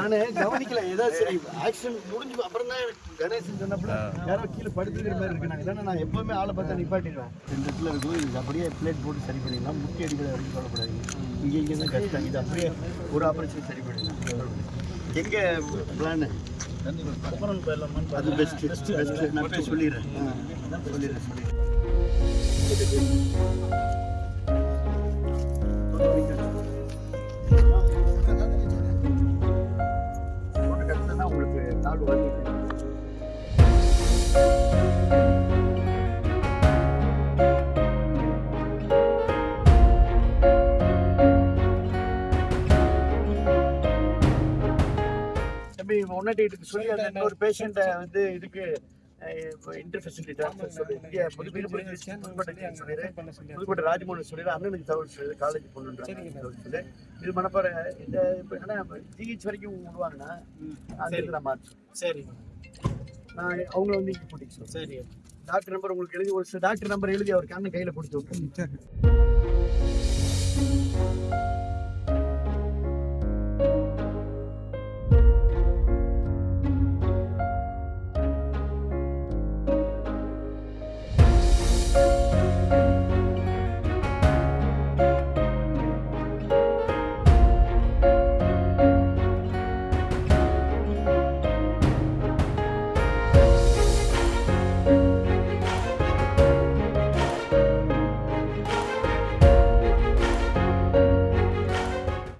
நானு கவனிக்கல ஏதோ சரி ஆக்சிடென்ட் முடிஞ்சு அப்புறம் தான் எனக்கு கணேசன் சொன்னப்பல யாரோ கீழே படுத்துக்கிற மாதிரி இருக்கு. நான் இல்லைன்னா நான் எப்பவுமே ஆளை பார்த்தா நிப்பாட்டிடுவேன். இந்த இடத்துல இருக்கும், இது அப்படியே பிளேட் போட்டு சரி பண்ணிடலாம். முட்டி அடிக்கிற வரைக்கும் சொல்லக்கூடாது. இங்கே தான் கஷ்டம். இது அப்படியே ஒரு ஆப்ரேஷன் சரி பண்ணிடலாம். எங்கே பிளான் அது பெஸ்ட் பெஸ்ட் நான் போய் சொல்லிடுறேன். உங்களுக்கு நாள் வந்து ஒன்னாட்டி சொல்லி அந்த ஒரு பேஷண்ட்டை வந்து இதுக்கு இன்டர்ஃபெசிலிட்டி டாக்டர் சொல்லி இந்தியா புதுக்கோட்டை ராஜ்மோகன் சொல்லி அண்ணனுக்கு தகவல் சொல்லி காலேஜ் பொண்ணுன்றாங்க சொல்லி இது மனப்பாறை இந்த ஆனால் ஜிஹெச் வரைக்கும் விடுவாங்கன்னா அங்கே நான் மாற்றேன். சரி, நான் அவங்கள வந்து இங்கே கூட்டிட்டு. சரி, டாக்டர் நம்பர் உங்களுக்கு எழுதி ஒரு டாக்டர் நம்பர் எழுதி அவர் கண்ணு கையில் கொடுத்து விட்டுருங்க.